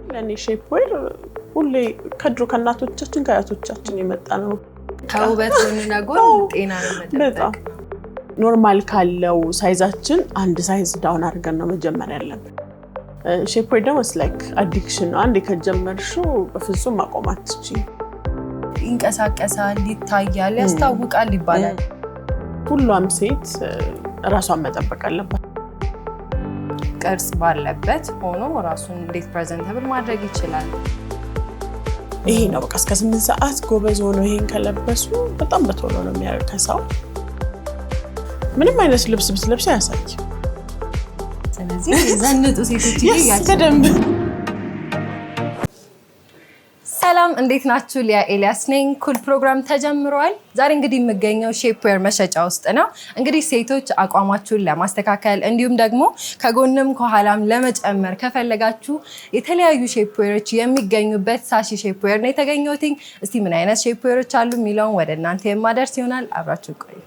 ለኔ ሼፕዌር ሁሌ ከድሮ ከናቶቻችን ከአያቶቻችን የመጣ ነው። ከውበት ጎንና ጎን ጤና ነው መጠበቅ። ኖርማል ካለው ሳይዛችን አንድ ሳይዝ ዳውን አድርገን ነው መጀመር ያለብን። ሼፕዌር ደግሞ ላይክ አዲክሽን ነው። አንዴ ከጀመርሽው በፍጹም ማቆም አትችይም። ይንቀሳቀሳል፣ ይታያል፣ ያስታውቃል ይባላል። ሁሉም ሴት ራሷን መጠበቅ አለባት። ቅርጽ ባለበት ሆኖ ራሱን እንዴት ፕሬዘንተብል ማድረግ ይችላል? ይሄ ነው በቃ እስከ 8 ሰዓት ጎበዝ ሆኖ ይሄን ከለበሱ በጣም በቶሎ ነው የሚያከሳው። ምንም አይነት ልብስ ብትለብሺ ያሳይ። ስለዚህ ዘንጡ ሴቶች ይያስከደም። ሰላም እንዴት ናችሁ? ሊያ ኤልያስ ነኝ። ኩል ፕሮግራም ተጀምሯል። ዛሬ እንግዲህ የምገኘው ሼፕዌር መሸጫ ውስጥ ነው። እንግዲህ ሴቶች አቋማችሁን ለማስተካከል እንዲሁም ደግሞ ከጎንም ከኋላም ለመጨመር ከፈለጋችሁ የተለያዩ ሼፕዌሮች የሚገኙበት ሳሺ ሼፕዌር ነው የተገኘሁት። እስቲ ምን አይነት ሼፕዌሮች አሉ የሚለውን ወደ እናንተ የማደርስ ይሆናል። አብራችሁ ቆዩ።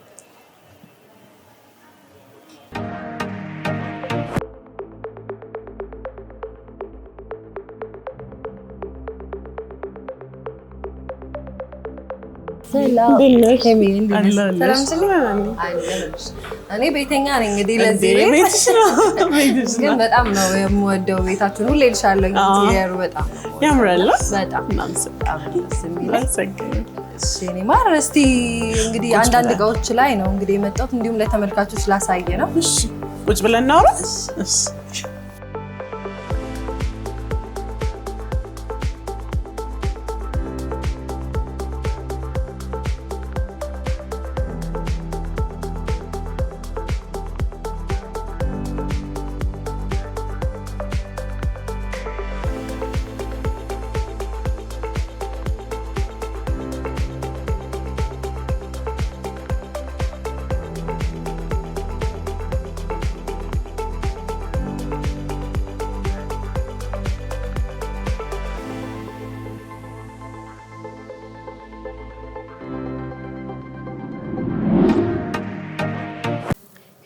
ሰላም እኔ ቤተኛ ነኝ እንግዲህ ለዚህ ቤት ግን በጣም ነው የምወደው ቤታችሁን። ሁሌ ልሻለሁ ኢንቴሪየሩ በጣም ያምራል። በጣም እኔ ማር እስቲ እንግዲህ አንዳንድ እቃዎች ላይ ነው እንግዲህ የመጣሁት እንዲሁም ለተመልካቾች ላሳየ ነው። እሺ ቁጭ ብለን እናውራ። እሺ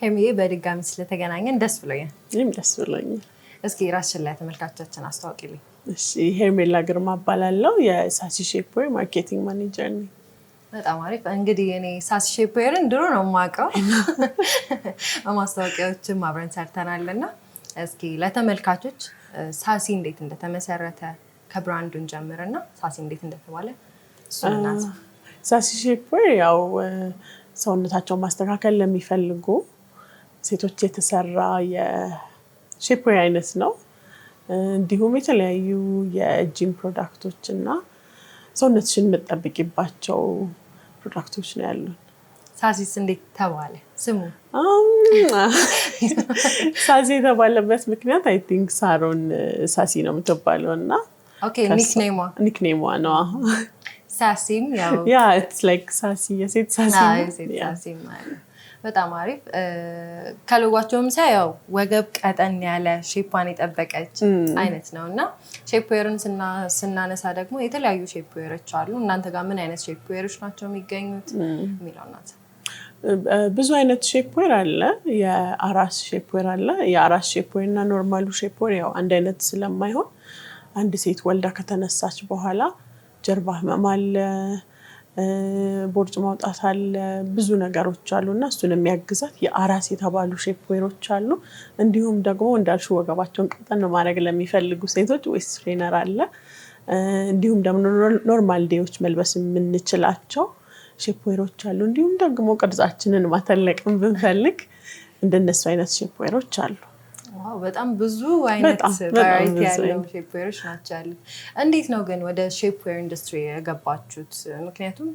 ሄሚዬ በድጋሚ ስለተገናኘን ደስ ብሎኛል። እኔም ደስ ብሎኛል። እስኪ ራስሽን ላይ ተመልካቾችን አስተዋውቂልኝ። እሺ ሄርሜላ ግርማ እባላለሁ። የሳሲ ሼፕዌር ማርኬቲንግ ማኔጀር ነኝ። በጣም አሪፍ። እንግዲህ እኔ ሳሲ ሼፕዌርን ድሮ ነው የማውቀው። በማስታወቂያዎችም አብረን ሰርተናልና እስኪ ለተመልካቾች ሳሲ እንዴት እንደተመሰረተ ከብራንዱን ጀምርና ሳሲ እንዴት እንደተባለ እሱን እናንሳ። ሳሲ ሼፕዌር ያው ሰውነታቸውን ማስተካከል ለሚፈልጉ ሴቶች የተሰራ የሼፕዌር አይነት ነው። እንዲሁም የተለያዩ የጂም ፕሮዳክቶች እና ሰውነትሽን የምትጠብቂባቸው ፕሮዳክቶች ነው ያሉን። ሳሲስ እንዴት ተባለ ስሙ? ሳሲ የተባለበት ምክንያት አይ ቲንክ ሳሮን ሳሲ ነው የምትባለው እና ኦኬ ኒክኔሟ ነው። ሳሲም ያ ኢትስ ላይክ ሳሲ የሴት ሳሲ ማለት በጣም አሪፍ። ከሎጓቸውም ሳያው ወገብ ቀጠን ያለ ሼፓን የጠበቀች አይነት ነው እና ሼፕዌርን ስናነሳ ደግሞ የተለያዩ ሼፕዌሮች አሉ። እናንተ ጋር ምን አይነት ሼፕዌሮች ናቸው የሚገኙት የሚለው እናት? ብዙ አይነት ሼፕዌር አለ። የአራስ ሼፕዌር አለ። የአራስ ሼፕዌር እና ኖርማሉ ሼፕዌር ያው አንድ አይነት ስለማይሆን አንድ ሴት ወልዳ ከተነሳች በኋላ ጀርባ ህመም አለ፣ ቦርጭ ማውጣት አለ፣ ብዙ ነገሮች አሉና እሱን የሚያግዛት የአራስ የተባሉ ሼፕዌሮች አሉ። እንዲሁም ደግሞ እንዳልሹ ወገባቸውን ቀጠን ማድረግ ለሚፈልጉ ሴቶች ዌስት ትሬነር አለ። እንዲሁም ደግሞ ኖርማል ዴዎች መልበስ የምንችላቸው ሼፕዌሮች አሉ። እንዲሁም ደግሞ ቅርጻችንን ማተለቅም ብንፈልግ እንደነሱ አይነት ሼፕዌሮች አሉ። ዋው በጣም ብዙ አይነት ቫራይቲ ያለው ሼፕዌሮች ናቸው ያሉት። እንዴት ነው ግን ወደ ሼፕዌር ኢንዱስትሪ የገባችሁት? ምክንያቱም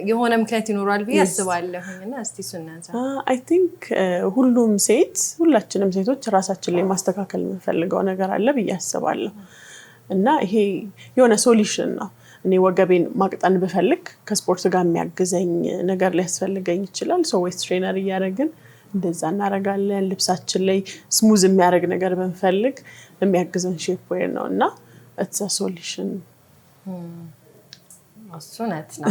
የሆነ ምክንያት ይኖራል ብዬ አስባለሁኝና እስቲ እሱን እናንሳ። አይ ቲንክ ሁላችንም ሴቶች ራሳችን ላይ ማስተካከል የምንፈልገው ነገር አለ ብዬ አስባለሁ እና ይሄ የሆነ ሶሉሽን ነው። እኔ ወገቤን ማቅጠን ብፈልግ ከስፖርት ጋር የሚያግዘኝ ነገር ሊያስፈልገኝ ይችላል። ዌስት ትሬነር እያደረግን እንደዛ እናደርጋለን። ልብሳችን ላይ ስሙዝ የሚያደርግ ነገር ብንፈልግ የሚያግዘን ሼፕዌር ነው እና ኢትስ አ ሶሉሽን። እሱ ነት ነው።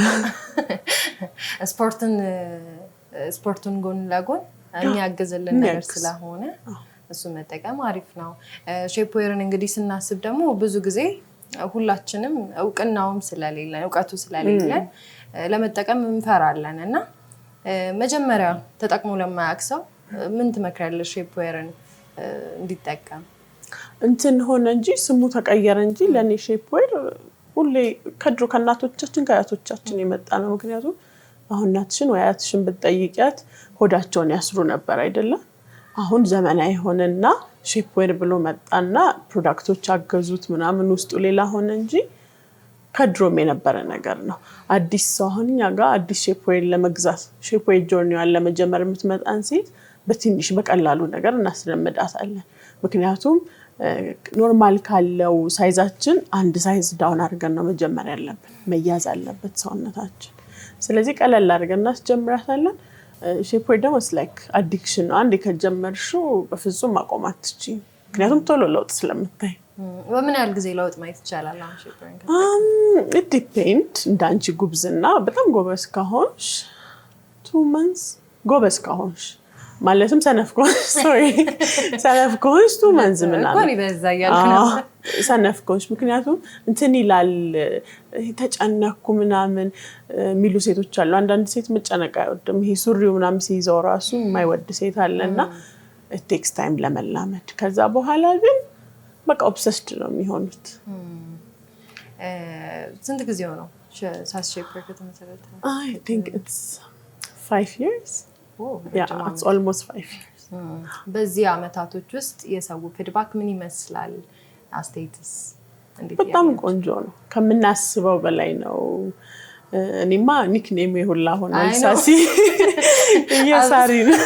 ስፖርቱን ጎን ለጎን የሚያግዝልን ነገር ስለሆነ እሱ መጠቀም አሪፍ ነው። ሼፕዌርን እንግዲህ ስናስብ ደግሞ ብዙ ጊዜ ሁላችንም እውቅናውም ስለሌለን እውቀቱ ስለሌለን ለመጠቀም እንፈራለን እና መጀመሪያ ተጠቅሞ ለማያውቅ ሰው ምን ትመክሪያለሽ ሼፕዌርን እንዲጠቀም? እንትን ሆነ እንጂ ስሙ ተቀየረ እንጂ ለኔ ሼፕዌር ሁሌ ከድሮ ከእናቶቻችን ከአያቶቻችን የመጣ ነው። ምክንያቱም አሁን እናትሽን ወይ አያትሽን ብትጠይቂያት ሆዳቸውን ያስሩ ነበር አይደለም? አሁን ዘመናዊ ሆነና ሼፕዌር ብሎ መጣና ፕሮዳክቶች አገዙት ምናምን ውስጡ ሌላ ሆነ እንጂ ከድሮም የነበረ ነገር ነው። አዲስ ሰው አሁን እኛ ጋር አዲስ ሼፕዌር ለመግዛት ሼፕዌር ጆርኒዋን ለመጀመር የምትመጣን ሴት በትንሽ በቀላሉ ነገር እናስለምዳታለን። ምክንያቱም ኖርማል ካለው ሳይዛችን አንድ ሳይዝ ዳውን አድርገን ነው መጀመር ያለብን፣ መያዝ አለበት ሰውነታችን። ስለዚህ ቀለል አድርገን እናስጀምራታለን። ሼፕዌር ደግሞ ላይክ አዲክሽን ነው። አንዴ ከጀመርሽው በፍጹም ማቆም አትችይም፣ ምክንያቱም ቶሎ ለውጥ ስለምታይ። በምን ያህል ጊዜ ለውጥ ማየት ይቻላል? ኢት ዲፔንድ እንዳንቺ ጉብዝና። በጣም ጎበዝ ከሆንሽ 2 months፣ ጎበዝ ከሆንሽ ማለትም ሰነፍ ከሆንሽ 2 months ምናምን ሰነፍ ከሆንሽ። ምክንያቱም እንትን ይላል ተጨነኩ ምናምን የሚሉ ሴቶች አሉ። አንዳንድ ሴት መጨነቅ አይወድም። ይሄ ሱሪው ምናምን ሲይዘው ራሱ የማይወድ ሴት አለና it takes time ለመላመድ። ከዛ በኋላ ግን በቃ ኦብሰስድ ነው የሚሆኑት። ስንት ጊዜ ሆነው ሳስ ሼፕዌር ከተመሰረተ? I think it's 5 years. Yeah, it's almost 5 years. በዚህ አመታቶች ውስጥ የሰው ፊድባክ ምን ይመስላል? አስተያየትስ እንዴት? በጣም ቆንጆ ነው፣ ከምናስበው በላይ ነው። እኔማ ኒክኔም ሁላ ሆኗል ሳሲ የሳሪ ነው።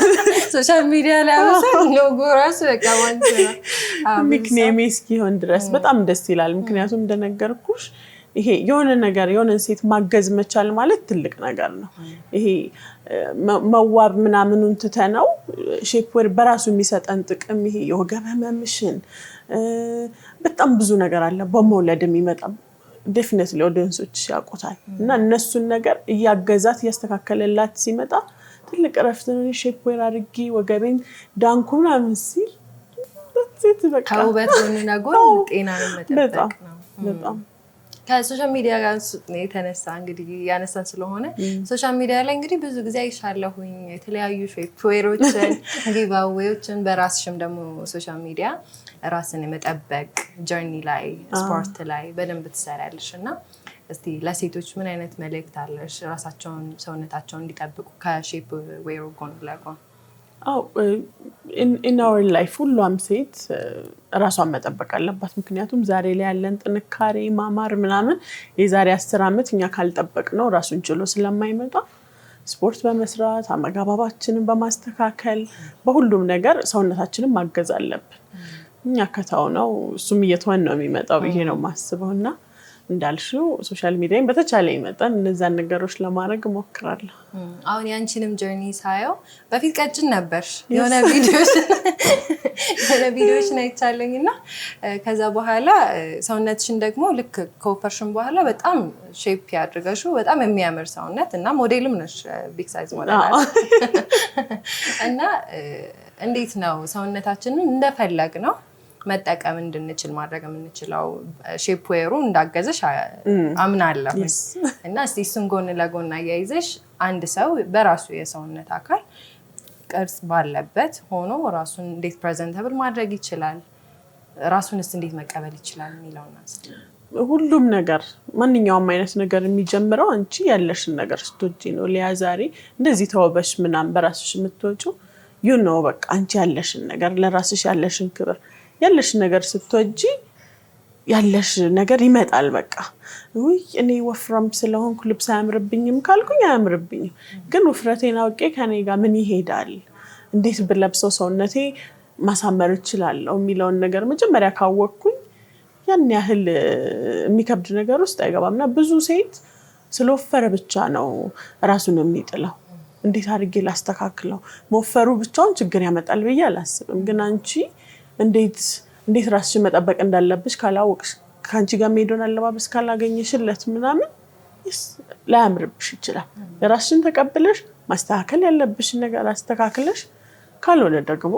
ሶሻል ሚዲያ ላይ አውሰን ሎጎ ራሱ በቃ ወንድ ነው ኒክኔም እስኪሆን ድረስ በጣም ደስ ይላል። ምክንያቱም እንደነገርኩሽ ይሄ የሆነ ነገር የሆነ ሴት ማገዝ መቻል ማለት ትልቅ ነገር ነው። ይሄ መዋብ ምናምኑን ትተነው ሼፕዌር በራሱ የሚሰጠን ጥቅም ይሄ የወገብ ህመምሽን በጣም ብዙ ነገር አለ በመውለድ የሚመጣ ዴፊኒትሊ ኦዲየንሶች ያውቁታል እና እነሱን ነገር እያገዛት እያስተካከለላት ሲመጣ ትልቅ ረፍት ነው። ሼፕዌር አድርጊ ወገቤን ዳንኩ ምናምን ሲል በቃ ከውበት ጎንና ጎን ጤናን መጠበቅ ነው። በጣም ከሶሻል ሚዲያ ጋር የተነሳ እንግዲህ ያነሳን ስለሆነ ሶሻል ሚዲያ ላይ እንግዲህ ብዙ ጊዜ አይሻለሁኝ የተለያዩ ሼፕዌሮችን ጊቫዌዎችን በራስሽም ደግሞ ሶሻል ሚዲያ ራስን የመጠበቅ ጀርኒ ላይ ስፖርት ላይ በደንብ ትሰሪያለሽ እና እስቲ ለሴቶች ምን አይነት መልእክት አለሽ ራሳቸውን ሰውነታቸውን እንዲጠብቁ ከሼፕዌር ጎን ለጎን? in our life ሁሉም ሴት ራሷን መጠበቅ አለባት። ምክንያቱም ዛሬ ላይ ያለን ጥንካሬ ማማር ምናምን የዛሬ 10 አመት እኛ ካልጠበቅ ነው ራሱን ችሎ ስለማይመጣ ስፖርት በመስራት አመጋገባችንን በማስተካከል በሁሉም ነገር ሰውነታችንን ማገዝ አለብን። እኛ ከተው ነው እሱም እየተወን ነው የሚመጣው ብዬ ነው ማስበውና እንዳልሽው ሶሻል ሚዲያን በተቻለ ይመጣን እነዛን ነገሮች ለማድረግ ሞክራለሁ። አሁን ያንቺንም ጀርኒ ሳየው በፊት ቀጭን ነበርሽ የሆነ ቪዲዮዎች አይቻለኝና ከዛ በኋላ ሰውነትሽን ደግሞ ልክ ከወፈርሽን በኋላ በጣም ሼፕ ያድርገሽው በጣም የሚያምር ሰውነት እና ሞዴልም ነሽ ቢግ ሳይዝ ሞዴል እና እንዴት ነው ሰውነታችንን እንደፈለግ ነው መጠቀም እንድንችል ማድረግ የምንችለው? ሼፕዌሩ እንዳገዘሽ አምናለሁ እና እስቲ እሱን ጎን ለጎን አያይዘሽ አንድ ሰው በራሱ የሰውነት አካል ቅርጽ ባለበት ሆኖ ራሱን እንዴት ፕሬዘንተብል ማድረግ ይችላል፣ ራሱንስ እንዴት መቀበል ይችላል የሚለውና ሁሉም ነገር ማንኛውም አይነት ነገር የሚጀምረው አንቺ ያለሽን ነገር ስትወጂ ነው። ሊያዛሪ እንደዚህ ተወበሽ ምናምን በራስሽ የምትወጪው በቃ አንቺ ያለሽን ነገር ለራስሽ ያለሽን ክብር ያለሽ ነገር ስትወጂ ያለሽ ነገር ይመጣል። በቃ እኔ ወፍራም ስለሆንኩ ልብስ አያምርብኝም ካልኩኝ አያምርብኝም፣ ግን ውፍረቴን አውቄ ከኔ ጋር ምን ይሄዳል፣ እንዴት ብለብሰው ሰውነቴ ማሳመር እችላለሁ የሚለውን ነገር መጀመሪያ ካወቅኩኝ ያን ያህል የሚከብድ ነገር ውስጥ አይገባምና ብዙ ሴት ስለወፈረ ብቻ ነው ራሱን የሚጥለው። እንዴት አድርጌ ላስተካክለው? መወፈሩ ብቻውን ችግር ያመጣል ብዬ አላስብም። ግን አንቺ እንዴት ራስሽን መጠበቅ እንዳለብሽ ካላወቅሽ ካንቺ ጋር ሄዶን አለባበስ ካላገኘሽለት ምናምን ላያምርብሽ ይችላል። ራስሽን ተቀብለሽ ማስተካከል ያለብሽን ነገር አስተካክለሽ ካልሆነ ደግሞ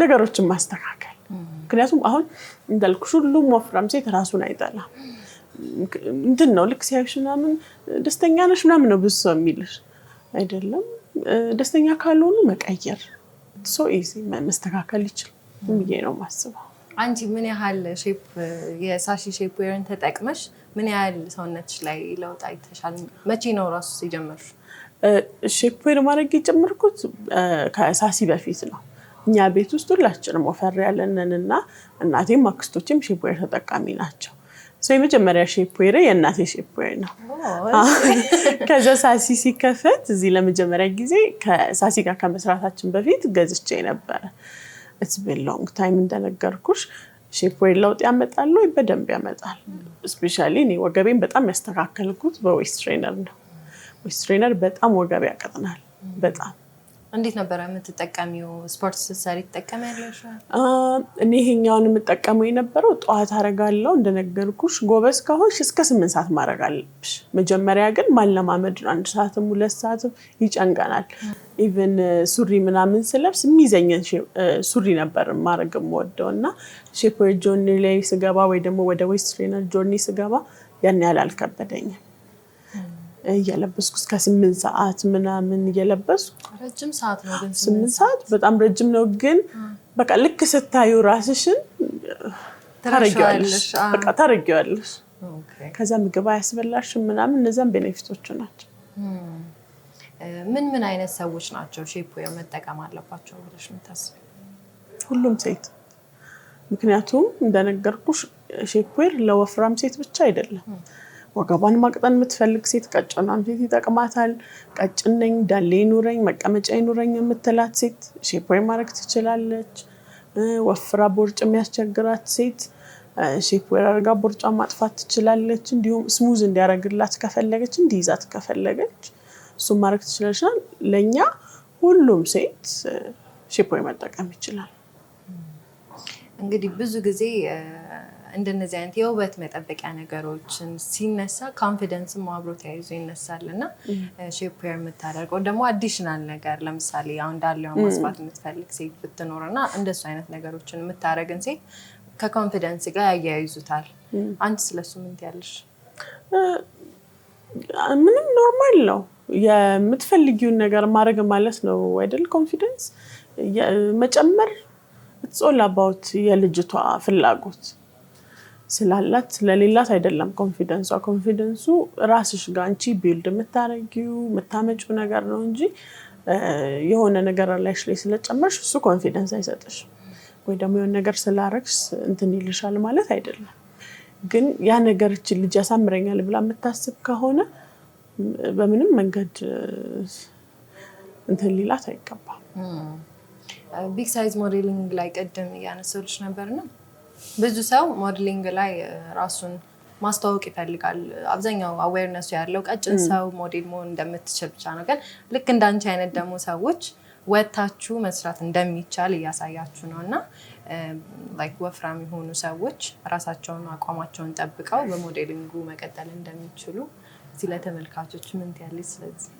ነገሮችን ማስተካከል ምክንያቱም አሁን እንዳልኩሽ ሁሉም ወፍራም ሴት ራሱን አይጠላም እንትን ነው ልክ ሲያዩሽ ምናምን ደስተኛ ነሽ ምናምን ነው ብዙ ሰው የሚልሽ አይደለም ደስተኛ ካልሆኑ መቀየር ሶ ኢዚ መስተካከል ይችላል ብዬ ነው የማስበው አንቺ ምን ያህል ሼፕ የሳሺ ሼፕ ዌርን ተጠቅመሽ ምን ያህል ሰውነትሽ ላይ ለውጥ አይተሻል መቼ ነው ራሱ ሲጀምርሽ ሼፕ ዌር ማድረግ የጀመርኩት ከሳሲ በፊት ነው እኛ ቤት ውስጥ ሁላችንም ወፈር ያለንንና እናቴም አክስቶችም ሼፕ ዌር ተጠቃሚ ናቸው የመጀመሪያ ሼፕ ዌር የእናቴ ሼፕ ዌር ነው ከዛ ሳሲ ሲከፈት እዚህ ለመጀመሪያ ጊዜ ከሳሲ ጋር ከመስራታችን በፊት ገዝቼ ነበር it's been long time እንደነገርኩሽ ሼፕ ዌር ለውጥ ያመጣል ወይ በደንብ ያመጣል ስፔሻሊ እኔ ወገቤን በጣም ያስተካከልኩት በዌስት ትሬነር ነው ዌስት ትሬነር በጣም ወገብ ያቀጥናል በጣም እንዴት ነበር የምትጠቀሚው ስፖርት ስትሰሪ ትጠቀሚያለሽ እኔ ይሄኛውን የምጠቀመው የነበረው ጠዋት አረጋለሁ እንደነገርኩሽ ጎበዝ ከሆንሽ እስከ 8 ሰዓት ማድረግ አለብሽ መጀመሪያ ግን ማለማመድ ነው 1 ሰዓትም 2 ሰዓትም ይጨንቀናል ኢቭን ሱሪ ምናምን ስለብስ የሚዘኘን ሱሪ ነበር ማድረግ የምወደውና ሼፕ ዌር ጆርኒ ላይ ስገባ ወይ ደግሞ ወደ ዌስት ትሬነር ጆርኒ ስገባ ያን ያህል አልከበደኝም እየለበስኩ እስከ 8 ሰዓት ምናምን እየለበስኩ ረጅም ሰዓት ነው ግን 8 ሰዓት በጣም ረጅም ነው ግን በቃ ልክ ስታዩ ራስሽን ታረጊዋለሽ በቃ ታረጊዋለሽ ከዛ ምግብ አያስበላሽ ምናምን እነዛም ቤኔፊቶች ናቸው ምን አይነት ሰዎች ናቸው ሼፕ ዌር መጠቀም አለባቸው ብለሽ የምታስቢ ሁሉም ሴት ምክንያቱም እንደነገርኩሽ ሼፕ ዌር ለወፍራም ሴት ብቻ አይደለም ወገቧን ማቅጠን የምትፈልግ ሴት ቀጭኗም ሴት ይጠቅማታል ቀጭን ነኝ ዳሌ ይኑረኝ መቀመጫ ይኑረኝ የምትላት ሴት ሼፕ ዌር ማድረግ ትችላለች ወፍራ ቦርጭ የሚያስቸግራት ሴት ሼፕ ዌር አድርጋ ቦርጫን ማጥፋት ትችላለች እንዲሁም ስሙዝ እንዲያደርግላት ከፈለገች እንዲይዛት ከፈለገች እሱን ማድረግ ትችላለች ለኛ ሁሉም ሴት ሼፕ ዌር መጠቀም ይችላል እንግዲህ ብዙ ጊዜ እንደነዚህ አይነት የውበት መጠበቂያ ነገሮችን ሲነሳ ኮንፊደንስም አብሮ ተያይዞ ይነሳልና ሼፕ ዌር የምታደርገው ደግሞ አዲሽናል ነገር ለምሳሌ አሁን ዳሌውን ማስፋት የምትፈልግ ሴት ብትኖርና እንደሱ አይነት ነገሮችን የምታደርግን ሴት ከኮንፊደንስ ጋር ያያይዙታል አንቺ ስለሱ ምን ትያለሽ ምንም ኖርማል ነው የምትፈልጊውን ነገር ማድረግ ማለት ነው አይደል ኮንፊደንስ መጨመር it's all about የልጅቷ ፍላጎት ስላላት ስለሌላት አይደለም ኮንፊደንሱ ራስሽ ጋር አንቺ ቢልድ የምታረጊው የምታመጪው ነገር ነው እንጂ የሆነ ነገር ላይሽ ላይ ስለጨመርሽ እሱ ኮንፊደንስ አይሰጥሽ ወይ ደግሞ የሆነ ነገር ስላረክሽ እንትን ይልሻል ማለት አይደለም ግን ያ ነገር እቺ ልጅ ያሳምረኛል ብላ የምታስብ ከሆነ በምንም መንገድ እንትን ሊላት አይገባም ቢግ ሳይዝ ሞዴሊንግ ላይ ቀደም ያነሳልሽ ነበርና ብዙ ሰው ሞዴሊንግ ላይ ራሱን ማስተዋወቅ ይፈልጋል አብዛኛው አዌርነሱ ያለው ቀጭን ሰው ሞዴል መሆን እንደምትችል ብቻ ነው ግን ልክ እንዳንቺ አይነት ደግሞ ሰዎች ወጣችሁ መስራት እንደሚቻል እያሳያችሁ ነውና ላይክ ወፍራም የሆኑ ሰዎች ራሳቸውን አቋማቸውን ጠብቀው በሞዴሊንጉ መቀጠል እንደሚችሉ እዚህ ለተመልካቾች ምን ትያለሽ ስለዚህ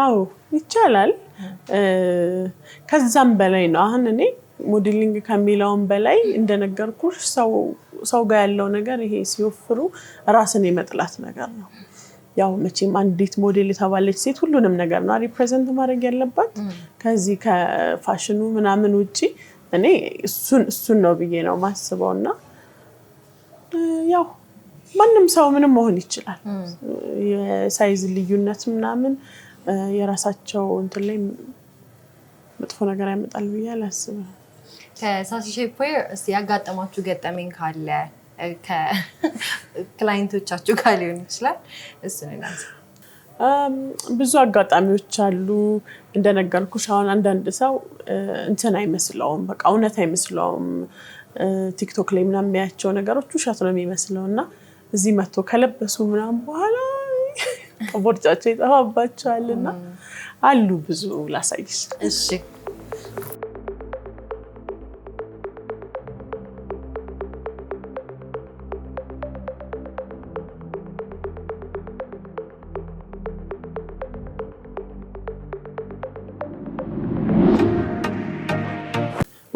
አዎ ይቻላል ከዛም በላይ ነው አሁን እኔ ሞዴሊንግ ከሚለውን በላይ እንደነገርኩሽ ሰው ጋር ያለው ነገር ይሄ ሲወፍሩ ራስን የመጥላት ነገር ነው ያው መቼም አንዲት ሞዴል የተባለች ሴት ሁሉንም ነገር ነው ሪፕሬዘንት ማድረግ ያለባት ከዚህ ከፋሽኑ ምናምን ውጪ እኔ እሱን ነው ብዬ ነው ማስበውና ያው ማንንም ሰው ምንም መሆን ይችላል የሳይዝ ልዩነት ምናምን የራሳቸው እንትን ላይ መጥፎ ነገር ያመጣል ብዬ አላስብም ከሳሲ ሼፕ ዌር እስቲ ያጋጠማችሁ ገጠመኝ ካለ ከክላይንቶቻችሁ ጋር ሊሆን ይችላል እሱ ነው ብዙ አጋጣሚዎች አሉ እንደነገርኩሽ አሁን አንዳንድ ሰው እንትን አይመስለውም በቃ እውነት አይመስለውም ቲክቶክ ላይ ምናምን የሚያቸው ነገሮች ውሸት ነው የሚመስለውና እዚህ መጥቶ ከለበሱ ምናምን በኋላ ቦርጫቸው ይጠፋባቸዋልና አሉ ብዙ ላሳይሽ እሺ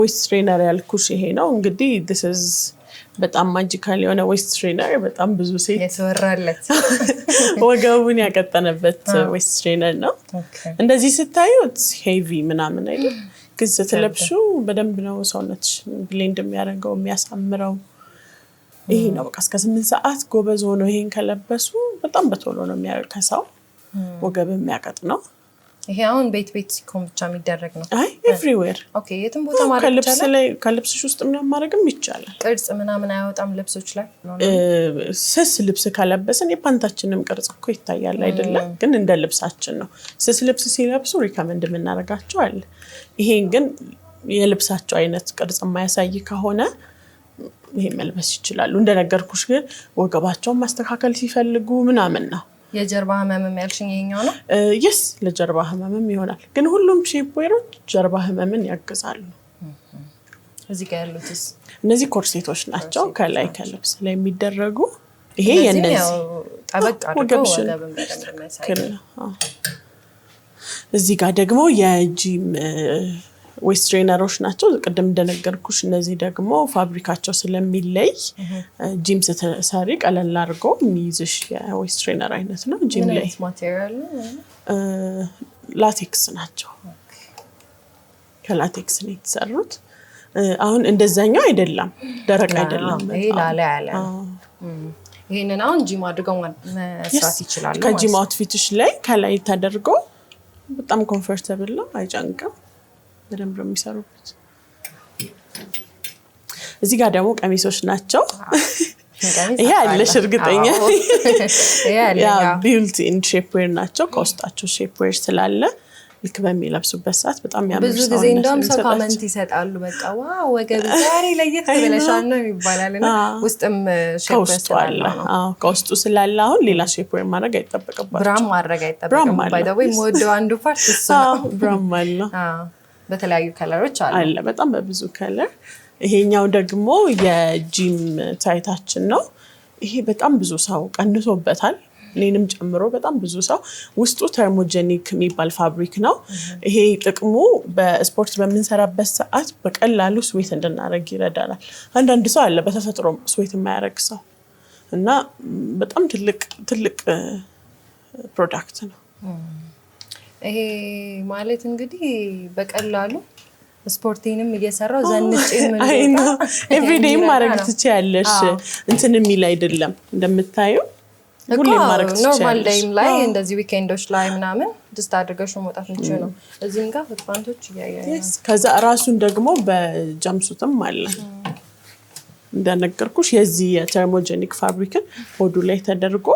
ዌስት ትሬነር ያልኩሽ ይሄ ነው እንግዲህ this is በጣም ማጂካል የሆነ ዌስት ትሬነር በጣም ብዙ ሴት የተወራለት ወገቡን ያቀጠነበት ዌስት ትሬነር ነው እንደዚህ ስታዩት ሄቪ ምናምን አይደል ግን ስትለብሹ በደንብ ነው ሰውነትሽ ብሌንድ የሚያደርገው የሚያሳምረው ይሄ ነው በቃ እስከ 8 ሰዓት ጎበዝ ሆኖ ይሄን ከለበሱ በጣም በቶሎ ነው የሚያከሳው ወገብ የሚያቀጥ ነው ይሄ አሁን ቤት ሲኮን ብቻ የሚደረግ ነው አይ ኤቭሪዌር ኦኬ የትም ቦታ ማድረግ ይቻላል ከልብስሽ ውስጥ ምንም ማድረግም ይቻላል ቅርጽ ምናምን አይወጣም ልብሶች ላይ ስስ ልብስ ካለበስን የፓንታችንም ቅርጽ እኮ ይታያል አይደለም ግን እንደ ልብሳችን ነው ስስ ልብስ ሲለብሱ ሪከመንድ የምናደርጋቸው አለ ይሄን ግን የልብሳቸው አይነት ቅርጽ የማያሳይ ከሆነ ይሄ መልበስ ይችላሉ እንደነገርኩሽ ግን ወገባቸውን ማስተካከል ሲፈልጉ ምናምን ነው የጀርባ ህመምም ያልሽኝ ይሄኛው ነው yes ለጀርባ ህመምም ይሆናል ግን ሁሉም ሼፕዌሮች ጀርባ ህመምን ያግዛሉ እዚህ ጋር ያሉትስ እነዚህ ኮርሴቶች ናቸው ከላይ ከልብስ ላይ የሚደረጉ ይሄ የነዚህ ጠበቅ አድርገው ወገብን በደንብ የሚያሳይ እዚህ ጋር ደግሞ የጂም ዌስት ትሬነሮች ናቸው ቅድም እንደነገርኩሽ እነዚህ ደግሞ ፋብሪካቸው ስለሚለይ ጂም ስትሰሪ ቀለል አድርጎ የሚይዝሽ የዌስት ትሬነር አይነት ነው ጂም ላይ ማቴሪያል ላቴክስ ናቸው ከላቴክስ ነው የተሰሩት አሁን እንደዛኛው አይደለም ደረቅ አይደለም ይሄ ላላ ያለ ይሄንን አሁን ጂም አድርገው መስራት ይችላሉ ከጂም አውትፊትሽ ላይ ከላይ ተደርጎ በጣም ኮምፎርታብል ነው አይጨንቅም በደንብ ነው የሚሰሩት እዚህ ጋር ደግሞ ቀሚሶች ናቸው ይሄ አለሽ እርግጠኛ ያ ቢልት ኢን ሼፕዌር ናቸው ከውስጣቸው ሼፕዌር ስላለ ልክ በሚለብሱበት ሰዓት በጣም ያምራል ብዙ ጊዜ እንደውም ሰው ኮሜንት ይሰጣሉ በቃ ዋው ወገብ ዛሬ ለየት ብለሻል ነው ይባላልና ውስጥም ሼፕዌር ስላለ ከውስጡ ስላለ አሁን ሌላ ሼፕዌር ማድረግ አይጠበቅባቸው ብራም ማድረግ አይጠበቅም ባይ ዘ ዌይ ሞደው አንዱ ፓርት እሱ ነው ብራም አለ በተለያዩ ከለሮች አለ በጣም በብዙ ከለር ይሄኛው ደግሞ የጂም ታይታችን ነው ይሄ በጣም ብዙ ሰው ቀንሶበታል እኔንም ጨምሮ በጣም ብዙ ሰው ውስጡ ተርሞጀኒክ የሚባል ፋብሪክ ነው ይሄ ጥቅሙ በስፖርት በምንሰራበት ሰዓት በቀላሉ ስዌት እንድናደርግ ይረዳናል አንዳንድ ሰው አለ በተፈጥሮ ስዌት የማያደርግ ሰው እና በጣም ትልቅ ፕሮዳክት ነው ይሄ ማለት እንግዲህ በቀላሉ ስፖርቲንም እየሰራው ዘንጬ ምን ነው ኤቭሪዴይ ማድረግ ትችያለሽ እንትን የሚል አይደለም እንደምታዩ ሁሌ ማድረግ ትችያለሽ ኖርማል ዴይም ላይ እንደዚህ ዊኬንዶች ላይ ምናምን ዲስት አድርገሽ መውጣት እንችል ነው እዚህም ጋር ፋንቶች ያያያስ ከዛ ራሱን ደግሞ በጃምሱትም አለ እንደነገርኩሽ የዚህ የተርሞጀኒክ ፋብሪክን ሆዱ ላይ ተደርጎ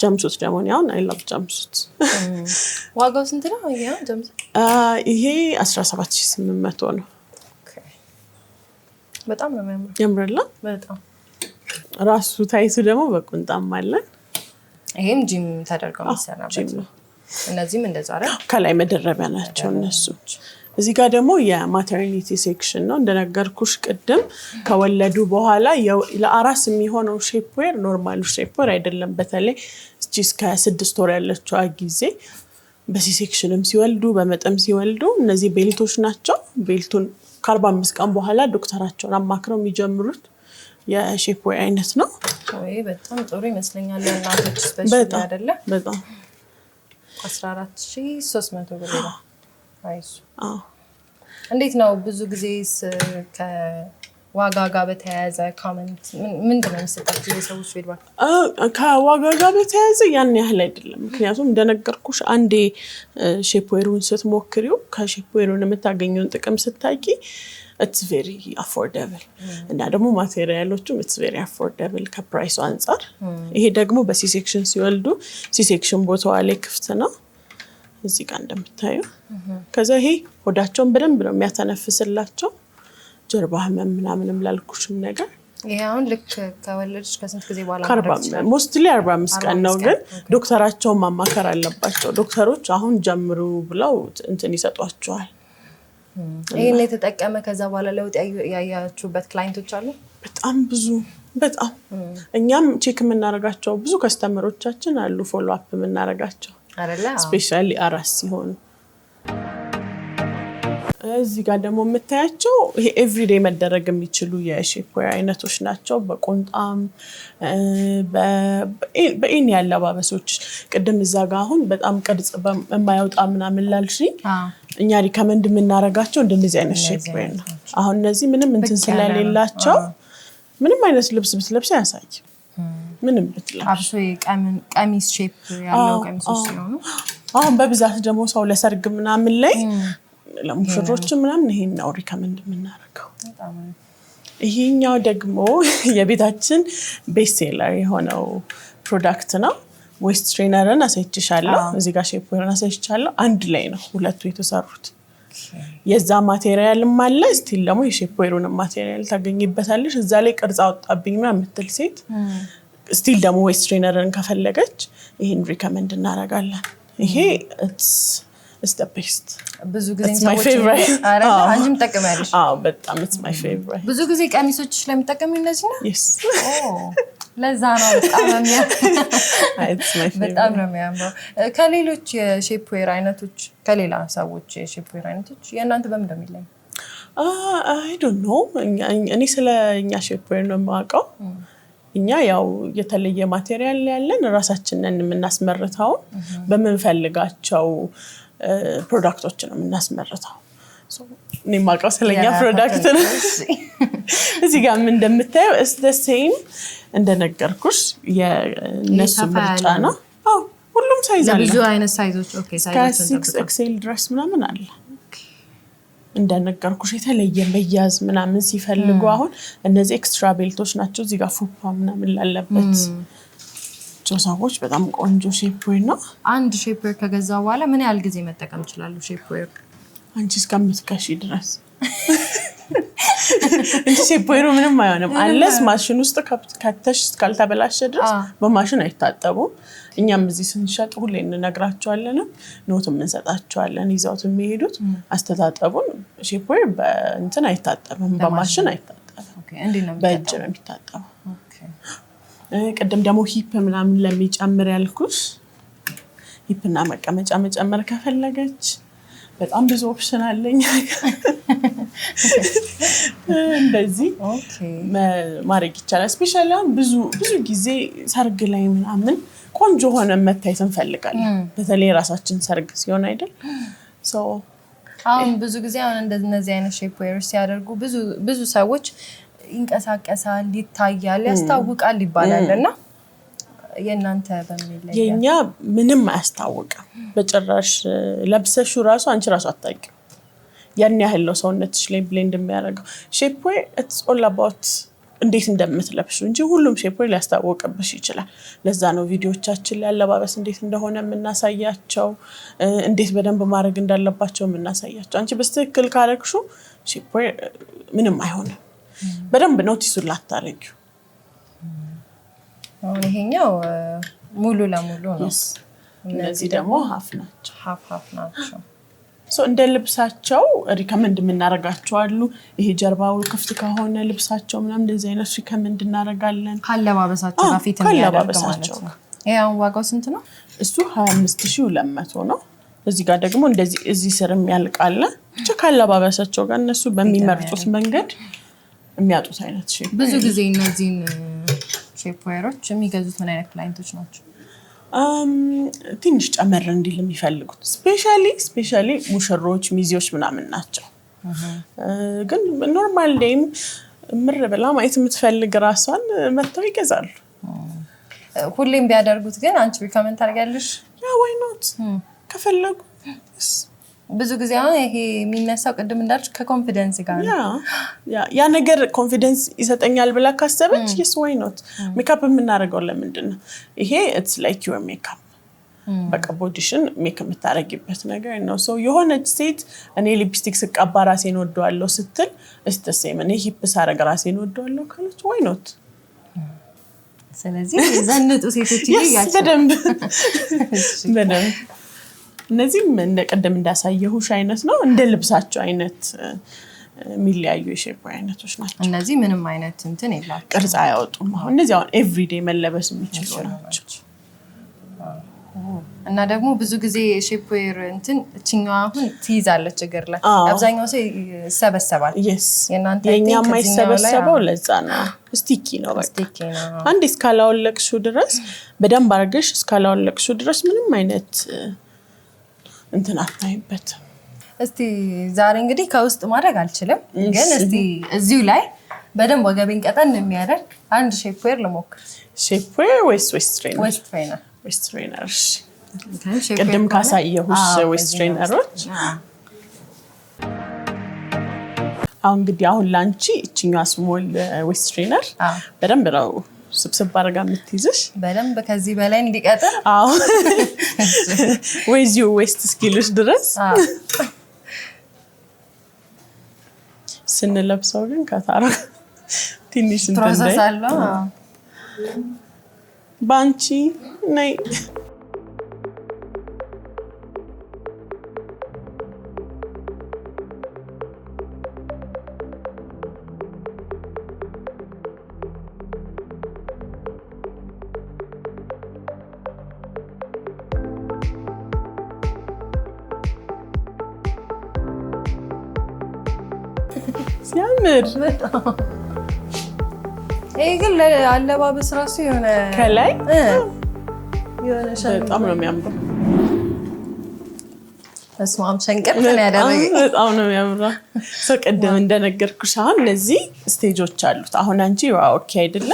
ጃምሱት ደግሞ ያውን አይ ላቭ ጃምሱት ዋጋው ስንት ነው ይሄ ጃምሱት ይሄ 17800 ነው በጣም ነው የሚያምረው ያምራል በጣም ራሱ ታይቱ ደግሞ በቁንጣም አለ ይሄም ጂም ተደርገው የሚሰራበት ነው እነዚህም እንደዛ አይደል ከላይ መደረቢያ ናቸው እነሱ እዚህ ጋር ደግሞ የማተርኒቲ ሴክሽን ነው እንደነገርኩሽ ቅድም ከወለዱ በኋላ ለአራስ የሚሆነው ሼፕዌር ኖርማሉ ሼፕዌር አይደለም በተለይ እስከ 6 ወር ያለችው ጊዜ በሲ ሴክሽንም ሲወልዱ በመጠም ሲወልዱ እነዚህ ቤልቶች ናቸው ቤልቱን ከ45 ቀን በኋላ ዶክተራቸውን አማክረው የሚጀምሩት የሼፕዌር አይነት ነው ወይ በጣም ጥሩ ይመስለኛል እናቶች ስፔሻሊ አይደለ በጣም 14300 ብር ነው አይሱ እንዴት ነው ብዙ ጊዜ ከዋጋ ጋር በተያያዘ ኮሜንት ምንድነው የሚሰጣቸው የሰዎች ፊድባክ ከዋጋ ጋር በተያያዘ ያን ያህል አይደለም ምክንያቱም እንደነገርኩሽ አንዴ ሼፕዌሩን ስትሞክሪው ከሼፕዌሩን የምታገኘውን ጥቅም ስታቂ it's very affordable እና ደግሞ ማቴሪያሎቹም it's very affordable ከፕራይሱ አንፃር ይሄ ደግሞ በሲ ሴክሽን ሲወልዱ ሲ ሴክሽን ቦታው ላይ ክፍት ነው እዚህ ጋር እንደምታዩ ከዛ ይሄ ሆዳቸውን በደንብ ነው የሚያተነፍስላቸው ጀርባ ህመም ምናምንም ላልኩሽም ነገር ይሄ አሁን ልክ ከወለድሽ ከስንት ጊዜ በኋላ ሞስትሊ 45 ቀን ነው ግን ዶክተራቸውን ማማከር አለባቸው ዶክተሮች አሁን ጀምሩ ብለው እንትን ይሰጧቸዋል ይሄን የተጠቀመ ከዛ በኋላ ለውጥ ያያችሁበት ክላይንቶች አሉ በጣም ብዙ በጣም እኛም ቼክ የምናደርጋቸው ብዙ ከስተመሮቻችን አሉ ፎሎ አፕ የምናደርጋቸው አይደለ ስፔሻሊ አራስ ሲሆኑ እዚህ ጋር ደግሞ የምታያቸው ይሄ ኤቭሪዴይ መደረግ የሚችሉ የሼፕዌር አይነቶች ናቸው። በቁንጣም በኢን ያለባበሶች ቅድም እዛ ጋር አሁን በጣም ቅርጽ የማያወጣ ምናምን ላልሽኝ እኛ ሪከመንድ የምናረጋቸው እንደዚህ አይነት ሼፕዌር ነው። አሁን እነዚህ ምንም እንትን ስለሌላቸው ምንም አይነት ልብስ ብትለብስ አያሳይም። ምንም ብትለብስ አብሶ ቀሚስ ሼፕ ያለው ቀሚሶች ሲሆኑ አሁን በብዛት ደግሞ ሰው ለሰርግ ምናምን ላይ ለሙሽሮች ምናምን ይሄን ነው ሪከመንድ የምናረጋው። ይሄኛው ደግሞ የቤታችን ቤስት ሴለር የሆነው ፕሮዳክት ነው። ዌስት ትሬነርን አሳይቻለሁ፣ እዚህ ጋር ሼፕዌርን አሳይቻለሁ። አንድ ላይ ነው ሁለቱ የተሰሩት። የዛ ማቴሪያልም አለ ስቲል ደግሞ የሼፕዌሩን ማቴሪያል ታገኝበታለሽ። እዛ ላይ ቅርጽ አወጣብኝ ምናምን የምትል ሴት ስቲል ደግሞ ዌስት ትሬነርን ከፈለገች ይሄን ሪከመንድ እናረጋለን። ይሄ it's the best ብዙ ጊዜ my favorite አንቺም ተጠቀሚያለሽ? በጣም it's my favorite ብዙ ጊዜ ቀሚሶች ስለምትጠቀሚ እንደዚህ ነው? yes ለዛ ነው በጣም ነው የሚያምረው። ከሌሎች የሼፕዌር አይነቶች ከሌላ ሰዎች የሼፕዌር አይነቶች የእናንተ በምን እንደሚለይ? I don't know እኔ ስለኛ ሼፕዌር ነው የማውቀው። እኛ ያው የተለየ ማቴሪያል ያለን ራሳችንን የምናስመርተው በመንፈልጋቸው ፕሮዳክቶች ነው የምናስመርተው። እኔ የማውቀው ስለኛ ፕሮዳክት ነው። እዚህ ጋር ምን እንደምታየው is the same እንደነገርኩሽ የነሱ ምርጫ ነው። ሁሉም ሳይዝ አለ። ብዙ አይነት ሳይዞች ሳይዞችን 6XL ድረስ ምናምን አለ። እንደነገርኩሽ የተለየ መያዝ ምናምን ሲፈልጉ አሁን እነዚህ ኤክስትራ ቤልቶች ናቸው። እዚህ ጋር ፉፋ ምናምን ላለበት ሰዎች በጣም ቆንጆ ሼፕዌር ነው። አንድ ሼፕዌር ከገዛ በኋላ ምን ያህል ጊዜ መጠቀም ይችላሉ? ሼፕዌር አንቺ እስከምትከሺ ድረስ እንጂ ሼፕዌሩ ምንም አይሆንም አለስ ማሽን ውስጥ ከተሽ እስካልተበላሸ ድረስ በማሽን አይታጠቡም። እኛም እዚህ ስንሸጥ ሁሌ እንነግራቸዋለን፣ ኖትም እንሰጣቸዋለን ይዘውት የሚሄዱት አስተታጠቡን። ሼፕዌር በእንትን አይታጠብም፣ በማሽን አይታጠብም፣ በእጅ ነው የሚታጠበው። ቅድም ደግሞ ሂፕ ምናምን ለሚጨምር ያልኩሽ ሂፕና መቀመጫ መጨመር ከፈለገች በጣም ብዙ ኦፕሽን አለኝ። እንደዚህ ማድረግ ይቻላል። ስፔሻሊ ብዙ ጊዜ ሰርግ ላይ ምናምን ቆንጆ ሆነ መታየት እንፈልጋለን። በተለይ ራሳችን ሰርግ ሲሆን አይደል? አሁን ብዙ ጊዜ አሁን እንደነዚህ አይነት ሼፕዌርስ ሲያደርጉ ብዙ ሰዎች ይንቀሳቀሳል፣ ይታያል፣ ያስታውቃል ይባላልና የእናንተ በሚለይ የኛ ምንም አያስታውቅም በጭራሽ። ለብሰሹ ራሱ አንቺ ራሱ አታውቂም። ያን ያህል ነው ሰውነትሽ ላይ ብሌንድ የሚያደርገው። ሼፕዌር it's all about እንዴት እንደምትለብሹ እንጂ ሁሉም ሼፕዌር ሊያስታውቅብሽ ይችላል። ለዛ ነው ቪዲዮቻችን ላይ አለባበስ እንዴት እንደሆነ የምናሳያቸው፣ እንዴት በደንብ ማድረግ እንዳለባቸው የምናሳያቸው። አንቺ በስትክክል ካረግሹ ሼፕዌር ምንም አይሆንም። በደንብ ኖቲሱን ላታረጊው። አሁን ይሄኛው ሙሉ ለሙሉ ነው። እነዚህ ደግሞ ሀፍ ናቸው። እንደ ልብሳቸው ሪከመንድ የምናረጋቸው አሉ። ይሄ ጀርባው ክፍት ከሆነ ልብሳቸው ምናምን እንደዚህ አይነት ሪከመንድ እናረጋለን። ካለባበሳቸው ጋር ፊት የሚያደርግ ማለት ነው። ይሄው ዋጋው ስንት ነው? እሱ 25200 ነው። እዚህ ጋር ደግሞ እንደዚህ እዚህ ስር የሚያልቃል። ብቻ ካለባበሳቸው ጋር እነሱ በሚመርጡት መንገድ የሚያጡት አይነት ሼፕ። ብዙ ጊዜ እነዚህን ሼፕዌሮች የሚገዙት ምን አይነት ክላይንቶች ናቸው? ትንሽ ጨመር እንዲል የሚፈልጉት ስፔሻሊ ሙሽሮች፣ ሚዜዎች ምናምን ናቸው። ግን ኖርማል ዴይም ምር ብላ ማየት የምትፈልግ ራሷን መጥተው ይገዛሉ። ሁሌም ቢያደርጉት ግን አንቺ ሪከመንድ ታደርጊያለሽ? why not ከፈለጉ። ብዙ ጊዜ አሁን ይሄ የሚነሳው ቅድም እንዳልሽ ከኮንፊደንስ ጋር ነው። ያ ነገር ኮንፊደንስ ይሰጠኛል ብላ ካሰበች yes why not። ሜካፕ የምናደርገው ለምንድን ነው? ይሄ it's like your makeup በቃ ቦዲሽን ሜክ የምታረጊበት ነገር ነው። የሆነች ሴት እኔ ሊፕስቲክ ስቀባ ራሴን ወደዋለሁ ስትል እስተሰም እኔ ሂፕ ሳረግ ራሴን ወደዋለሁ ካለች why not። ስለዚህ ዘንጡ ሴቶች ይያያቸው በደንብ እነዚህም እንደቀደም እንዳሳየሁሽ አይነት ነው። እንደ ልብሳቸው አይነት የሚለያዩ የሼፕ አይነቶች ናቸው። እነዚህ ምንም አይነት እንትን የላቸውም፣ ቅርጽ አያወጡም። አሁን እነዚህ አሁን ኤቭሪዴይ መለበስ የሚችሉ ናቸው። እና ደግሞ ብዙ ጊዜ ሼፕዌር እንትን እችኛዋ አሁን ትይዛለች እግር ላይ አብዛኛው ሰው ይሰበሰባል። የኛ የማይሰበሰበው ለዛ ነው። ስቲኪ ነው በቃ አንዴ እስካላወለቅሽው ድረስ በደንብ አድርገሽ እስካላወለቅሽው ድረስ ምንም አይነት እንትን አታይበት። እስቲ ዛሬ እንግዲህ ከውስጥ ማድረግ አልችልም፣ ግን እስቲ እዚሁ ላይ በደንብ ወገቤን ቀጠን የሚያደርግ አንድ ሼፕዌር ልሞክር። ሼፕዌር ወይስ ዌስት ትሬነር? ቅድም ካሳየሁሽ ዌስት ትሬነሮች አሁን እንግዲህ አሁን ላንቺ እቺኛዋ ስሞል ዌስት ትሬነር በደንብ ነው ስብስብ አድርጋ የምትይዝሽ። በደንብ ከዚህ በላይ እንዲቀጥል ወይዚው ዌስት ስኪልሽ ድረስ ስንለብሰው ግን ከታራ ትንሽ ፕሮሰስ አለው። ባንቺ ነይ ሲያምር። ይሄ ግን ለአለባበስ ራሱ የሆነ ከላይ የሆነ በጣም ነው የሚያምረው። ተስማም ሸንቀጥን ያደረገ በጣም ነው የሚያምረው። ቅድም እንደነገርኩሽ አሁን እነዚህ ስቴጆች አሉት። አሁን አንቺ ኦኬ አይደለ?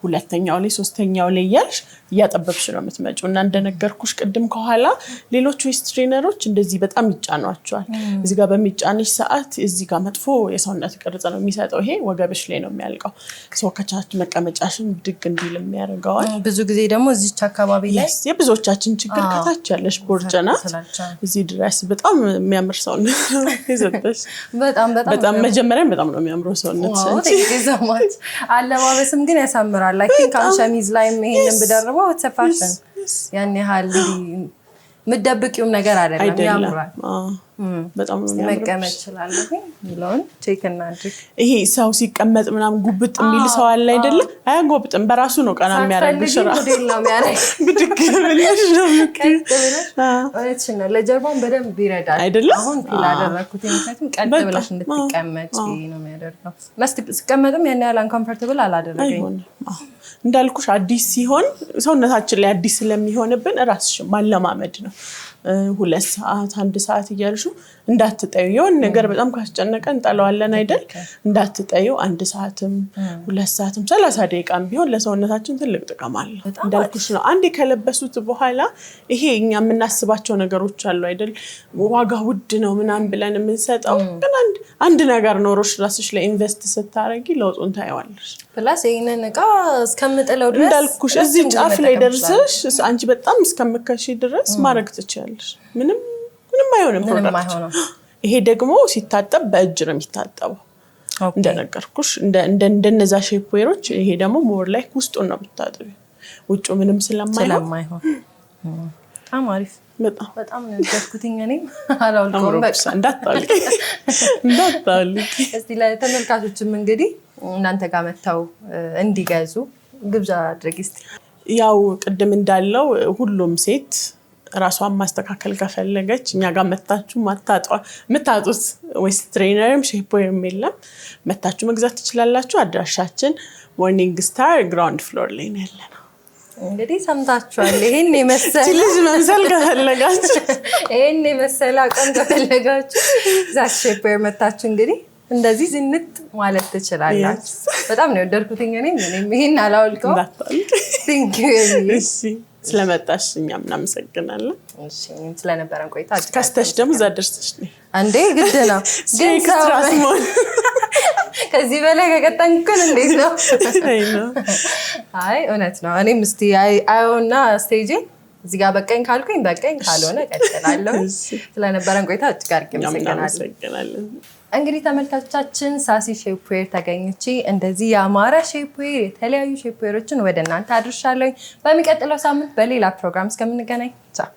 ሁለተኛው ላይ ሶስተኛው ላይ ያልሽ እያጠበብሽ ነው የምትመጪው እና እንደነገርኩሽ ቅድም ከኋላ ሌሎች ዌስት ትሬነሮች እንደዚህ በጣም ይጫኗቸዋል። እዚህ ጋር በሚጫንሽ ሰዓት እዚህ ጋር መጥፎ የሰውነት ቅርጽ ነው የሚሰጠው። ይሄ ወገብሽ ላይ ነው የሚያልቀው። ሰው ከቻች መቀመጫሽን ድግ እንዲል የሚያደርገዋል። ብዙ ጊዜ ደግሞ እዚች አካባቢ ላይ የብዙዎቻችን ችግር ከታች ያለሽ ቦርጭና እዚህ ድረስ በጣም የሚያምር ሰውነት ይዘጥሽ። በጣም መጀመሪያም በጣም ነው የሚያምረው ሰውነት። አለባበስም ግን ያሳምራል። አይ ቲንክ ሸሚዝ ላይ ይሄንን ብደርበው ተፋሽን ያን ያህል ምደብቂውም ነገር አይደለም፣ ያምራል። በጣም ነው የሚያምረው። መቀመጥ ይችላል ይላል ቼክ እናድርግ። ይሄ ሰው ሲቀመጥ ምናምን ጉብጥ የሚል ሰው አለ አይደለ? አያጎብጥም፣ በራሱ ነው ቀና የሚያደርግሽ። ሞዴል ነው የሚያደርግ ብድግ ብለሽ ነው ነው ለጀርባውን በደንብ ይረዳል አይደለ? አሁን ፊል አደረኩት። ምክንያቱም ቀጥ ብለሽ እንድትቀመጪ ነው የሚያደርገው። ስቀመጥም ያን ያህል አንኮምፎርታብል አላደረገኝም። እንዳልኩሽ አዲስ ሲሆን ሰውነታችን ላይ አዲስ ስለሚሆንብን ራስሽ ማለማመድ ነው። 2 ሰዓት 1 ሰዓት እያልሹ እንዳትጠዩ። የሆነ ነገር በጣም ካስጨነቀን እንጠለዋለን አይደል? እንዳትጠዩ 1 ሰዓትም 2 ሰዓትም 30 ደቂቃም ቢሆን ለሰውነታችን ትልቅ ጥቅም አለው። እንዳልኩሽ ነው። አንዴ ከለበሱት በኋላ ይሄ እኛ የምናስባቸው ነገሮች አሉ አይደል? ዋጋ ውድ ነው ምናምን ብለን የምንሰጠው ግን አንድ ነገር ኖሮሽ ራስሽ ላይ ኢንቨስት ስታረጊ ለውጡን ታይዋለሽ። ፕላስ ይሄንን እቃ እስከምጥለው ድረስ እንዳልኩሽ እዚህ ጫፍ ላይ ደርሰሽ አንቺ በጣም እስከምከሺ ድረስ ማድረግ ትችያለሽ። ምንም አይሆንም ፕሮዳክት። ይሄ ደግሞ ሲታጠብ በእጅ ነው የሚታጠበው። እንደነገርኩሽ እንደነዛ ሼፕዌሮች ይሄ ደግሞ ሞር ላይ ውስጡን ነው የምታጥቢው። ውጩ ምንም ስለማይሆን በጣም አሪፍ። በጣም ነው የደረኩትኝ። እኔ አላውልኩም በቃ እንዳታልቂ። እስቲ ለተመልካቾችም እንግዲህ እናንተ ጋር መተው እንዲገዙ ግብዣ አድርጊ እስቲ። ያው ቅድም እንዳለው ሁሉም ሴት ራሷን ማስተካከል ከፈለገች እኛ ጋር መታችሁ የምታጡት ዌስት ትሬነርም ሼፕዌርም የለም፣ መታችሁ መግዛት ትችላላችሁ። አድራሻችን ሞርኒንግ ስታር ግራውንድ ፍሎር ላይ ነው ያለነው። እንግዲህ ሰምታችኋል። ይሄን የመሰለ ልጅ መምሰል ከፈለጋችሁ ይሄን የመሰለ አቋም ከፈለጋችሁ ዛት ሼፕዌር መታችሁ እንግዲህ እንደዚህ ዝንጥ ማለት ትችላላችሁ። በጣም ነው የወደድኩትኝ። እኔም ይሄን አላውልቀው። ቴንክ ዩ። እሺ ስለመጣሽ እኛም እናመሰግናለን። እሺ ስለነበረን ቆይታ ከስተሽ ደግሞ እዛ ደርሰሽ ነው አንዴ ግድ ነው ግን ትራስሞን ከዚህ በላይ ከቀጠንኩን እንዴት ነው? አይ እውነት ነው። እኔም እስቲ አይውና ስቴጅ እዚህ ጋር በቀኝ ካልኩኝ በቀኝ ካልሆነ ቀጥላለሁ። ስለነበረን ቆይታ እጅግ አድርጌ አመሰግናለሁ። እንግዲህ ተመልካቾቻችን ሳሲ ሼፕዌር ተገኝቼ እንደዚህ ያማረ ሼፕዌር የተለያዩ ሼፕዌሮችን ወደ እናንተ አድርሻለሁ። በሚቀጥለው ሳምንት በሌላ ፕሮግራም እስከምንገናኝ ቻው።